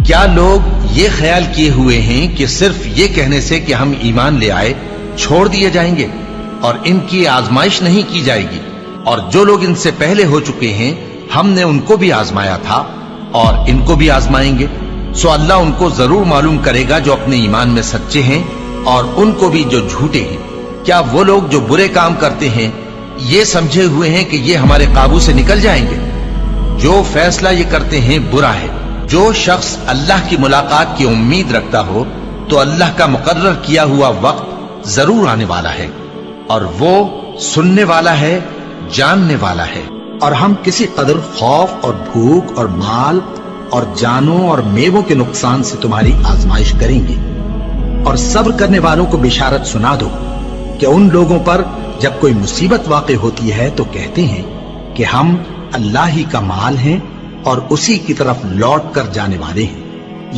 کیا لوگ یہ خیال کیے ہوئے ہیں کہ صرف یہ کہنے سے کہ ہم ایمان لے آئے چھوڑ دیے جائیں گے اور ان کی آزمائش نہیں کی جائے گی؟ اور جو لوگ ان سے پہلے ہو چکے ہیں ہم نے ان کو بھی آزمایا تھا اور ان کو بھی آزمائیں گے، سو اللہ ان کو ضرور معلوم کرے گا جو اپنے ایمان میں سچے ہیں اور ان کو بھی جو جھوٹے ہیں۔ کیا وہ لوگ جو برے کام کرتے ہیں یہ سمجھے ہوئے ہیں کہ یہ ہمارے قابو سے نکل جائیں گے؟ جو فیصلہ یہ کرتے ہیں برا ہے۔ جو شخص اللہ کی ملاقات کی امید رکھتا ہو تو اللہ کا مقرر کیا ہوا وقت ضرور آنے والا ہے، اور وہ سننے والا ہے، جاننے والا ہے۔ اور ہم کسی قدر خوف اور بھوک اور مال اور جانوں اور میووں کے نقصان سے تمہاری آزمائش کریں گے، اور صبر کرنے والوں کو بشارت سنا دو کہ ان لوگوں پر جب کوئی مصیبت واقع ہوتی ہے تو کہتے ہیں کہ ہم اللہ ہی کا مال ہیں اور اسی کی طرف لوٹ کر جانے والے ہیں۔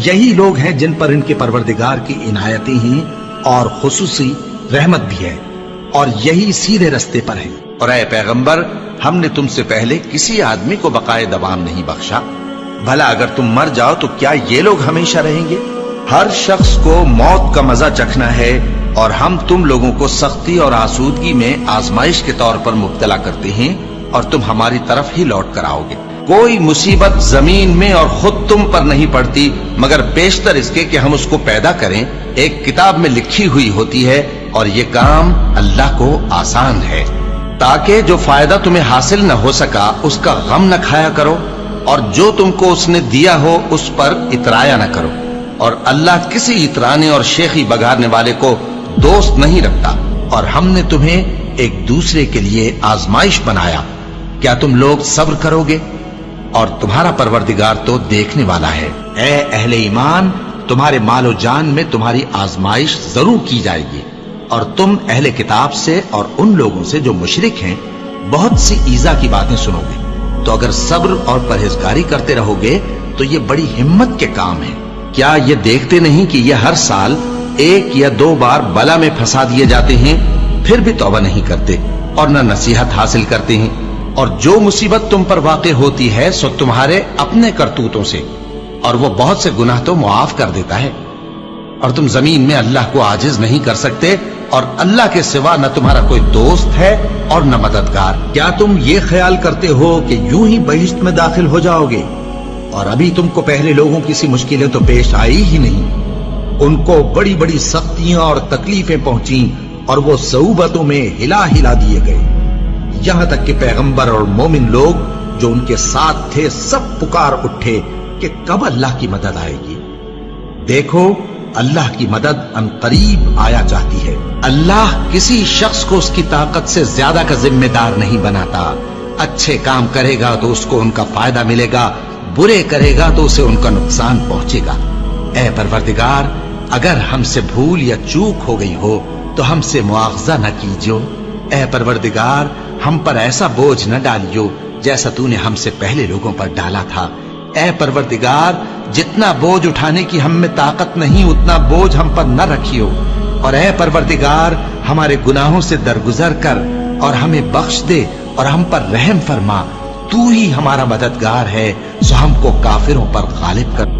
یہی لوگ ہیں جن پر ان کے پروردگار کی عنایتیں ہیں اور خصوصی رحمت بھی ہے، اور یہی سیدھے رستے پر ہیں۔ اور اے پیغمبر، ہم نے تم سے پہلے کسی آدمی کو بقائے دوام نہیں بخشا، بھلا اگر تم مر جاؤ تو کیا یہ لوگ ہمیشہ رہیں گے؟ ہر شخص کو موت کا مزہ چکھنا ہے، اور ہم تم لوگوں کو سختی اور آسودگی میں آزمائش کے طور پر مبتلا کرتے ہیں، اور تم ہماری طرف ہی لوٹ کر آؤ گے۔ کوئی مصیبت زمین میں اور خود تم پر نہیں پڑتی مگر بیشتر اس کے کہ ہم اس کو پیدا کریں ایک کتاب میں لکھی ہوئی ہوتی ہے، اور یہ کام اللہ کو آسان ہے، تاکہ جو فائدہ تمہیں حاصل نہ ہو سکا اس کا غم نہ کھایا کرو، اور جو تم کو اس نے دیا ہو اس پر اترایا نہ کرو۔ اور اللہ کسی اترانے اور شیخی بگارنے والے کو دوست نہیں رکھتا۔ اور ہم نے تمہیں ایک دوسرے کے لیے آزمائش بنایا، کیا تم لوگ صبر کرو گے؟ اور تمہارا پروردگار تو دیکھنے والا ہے۔ اے اہل ایمان، تمہارے مال و جان میں تمہاری آزمائش ضرور کی جائے گی، اور تم اہل کتاب سے اور ان لوگوں سے جو مشرک ہیں بہت سی ایذا کی باتیں سنو گے، تو اگر صبر اور پرہیزگاری کرتے رہو گے تو یہ بڑی ہمت کے کام ہے۔ کیا یہ دیکھتے نہیں کہ یہ ہر سال 1 یا 2 بار بلا میں پھنسا دیے جاتے ہیں، پھر بھی توبہ نہیں کرتے اور نہ نصیحت حاصل کرتے ہیں؟ اور جو مصیبت تم پر واقع ہوتی ہے سو تمہارے اپنے کرتوتوں سے، اور وہ بہت سے گناہ تو معاف کر دیتا ہے۔ اور تم زمین میں اللہ کو عاجز نہیں کر سکتے، اور اللہ کے سوا نہ تمہارا کوئی دوست ہے اور نہ مددگار۔ کیا تم یہ خیال کرتے ہو کہ یوں ہی بہشت میں داخل ہو جاؤ گے؟ اور ابھی تم کو پہلے لوگوں کی سی مشکلیں تو پیش آئی ہی نہیں۔ ان کو بڑی بڑی سختیاں اور تکلیفیں پہنچیں، اور وہ صعوبتوں میں ہلا ہلا دیے گئے، یہاں تک کہ پیغمبر اور مومن لوگ جو ان کے ساتھ تھے سب پکار اٹھے کہ کب اللہ کی مدد آئے گی۔ دیکھو، اللہ کی مدد ان قریب آیا چاہتی ہے۔ اللہ کسی شخص کو اس کی طاقت سے زیادہ کا ذمہ دار نہیں بناتا۔ اچھے کام کرے گا تو اس کو ان کا فائدہ ملے گا، برے کرے گا تو اسے ان کا نقصان پہنچے گا۔ اے پروردگار، اگر ہم سے بھول یا چوک ہو گئی ہو تو ہم سے مواخذہ نہ کیجو۔ اے پروردگار، ہم پر ایسا بوجھ نہ ڈالیو جیسا تو نے ہم سے پہلے لوگوں پر ڈالا تھا۔ اے پروردگار، جتنا بوجھ اٹھانے کی ہم میں طاقت نہیں اتنا بوجھ ہم پر نہ رکھیو، اور اے پروردگار، ہمارے گناہوں سے درگزر کر اور ہمیں بخش دے اور ہم پر رحم فرما۔ تو ہی ہمارا مددگار ہے، سو ہم کو کافروں پر غالب کر۔